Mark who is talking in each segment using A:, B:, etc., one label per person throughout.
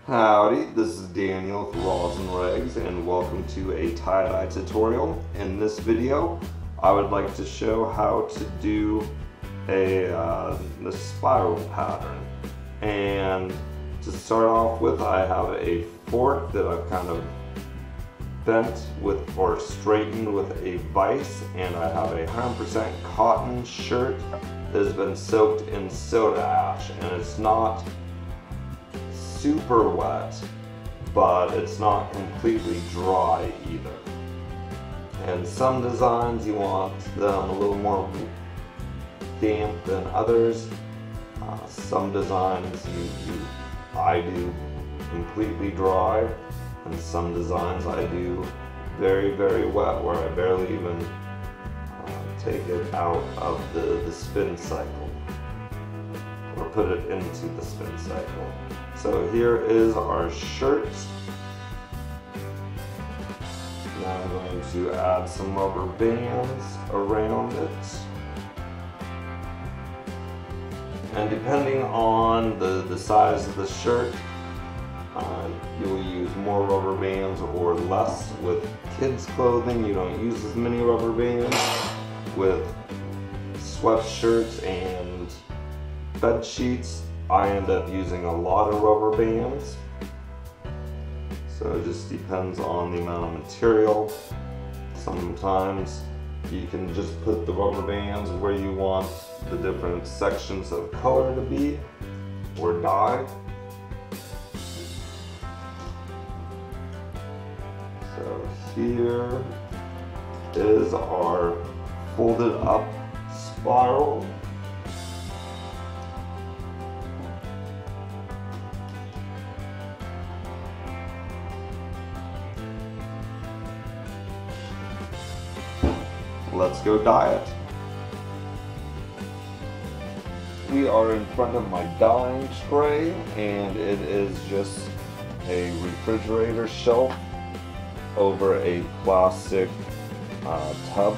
A: Howdy, this is Daniel with Roslyn Rags and welcome to a tie-dye tutorial. In this video, I would like to show how to do the spiral pattern. And to start off with, I have a fork that I've kind of bent with or straightened with a vise, and I have a 100% cotton shirt that has been soaked in soda ash, and it's not super wet, but it's not completely dry either. And some designs you want them a little more damp than others. Some designs I do completely dry, and some designs I do very, very wet, where I barely even take it out of the spin cycle or put it into the spin cycle. So here is our shirt. Now I'm going to add some rubber bands around it. And depending on the size of the shirt, you will use more rubber bands or less. With kids' clothing, you don't use as many rubber bands. With sweatshirts and bed sheets, I end up using a lot of rubber bands. So it just depends on the amount of material. Sometimes you can just put the rubber bands where you want the different sections of color to be, or dye. So here is our folded up spiral. Let's go dye it. We are in front of my dyeing tray, and it is just a refrigerator shelf over a plastic tub,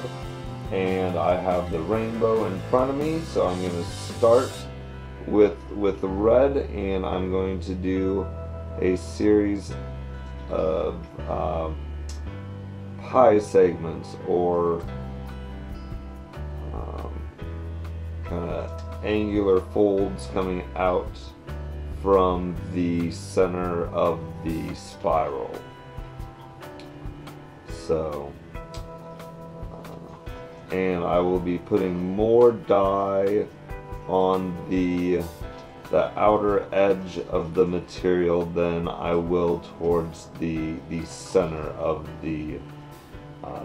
A: and I have the rainbow in front of me. So I'm going to start with red, and I'm going to do a series of pie segments, or kind of angular folds coming out from the center of the spiral. So, and I will be putting more dye on the outer edge of the material than I will towards the center of the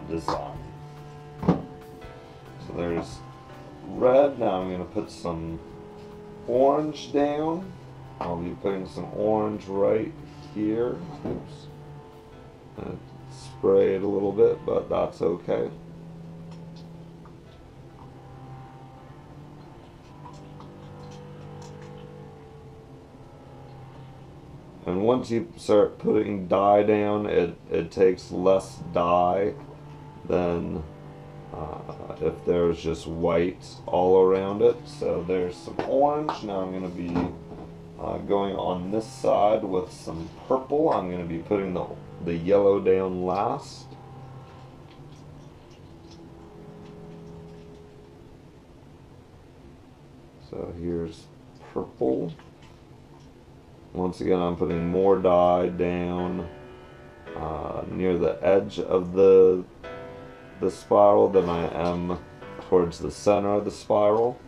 A: design. So there's red. Now I'm going to put some orange down. I'll be putting some orange right here. Oops. Spray it a little bit, but that's okay. And once you start putting dye down, it takes less dye than if there's just white all around it. So there's some orange. Now I'm going to be going on this side with some purple. I'm going to be putting the yellow down last. So here's purple. Once again, I'm putting more dye down near the edge of the spiral than I am towards the center of the spiral.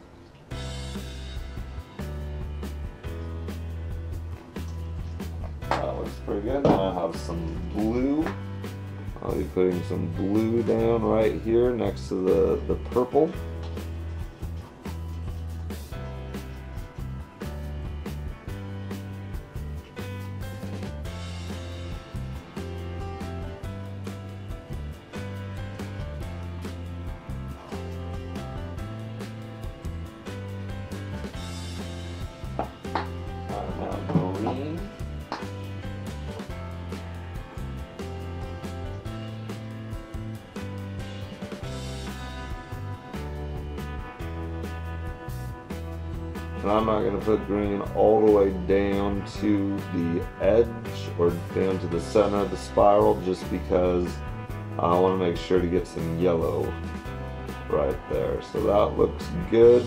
A: That looks pretty good. Now I have some blue. I'll be putting some blue down right here next to the purple. Green. And I'm not going to put green all the way down to the edge or down to the center of the spiral, just because I want to make sure to get some yellow right there. So that looks good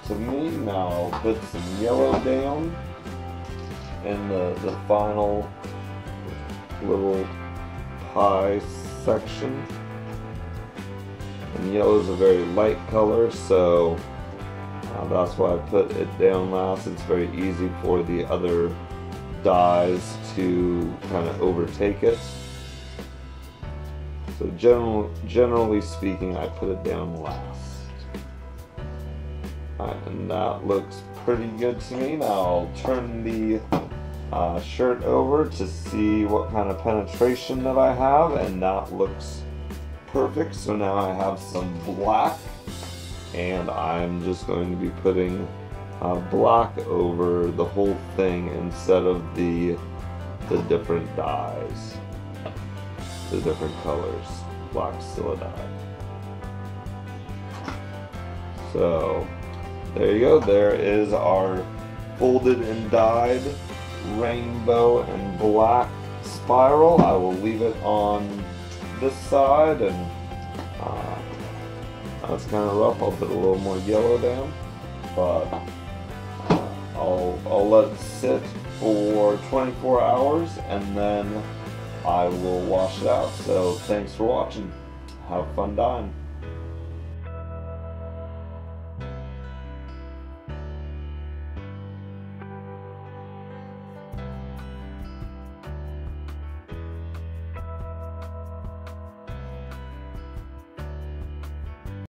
A: to me. Now I'll put some yellow down in the final little pie section. And yellow is a very light color, so that's why I put it down last. It's very easy for the other dyes to kind of overtake it. So generally speaking, I put it down last. Alright, and that looks pretty good to me. Now I'll turn the shirt over to see what kind of penetration that I have, and that looks perfect. So now I have some black, and I'm just going to be putting black over the whole thing instead of the different dyes, the different colors. Black's still a dye. So there you go. There is our folded and dyed rainbow and black spiral. I will leave it on this side, and that's kind of rough. I'll put a little more yellow down, but I'll let it sit for 24 hours and then I will wash it out. So thanks for watching. Have fun dyeing.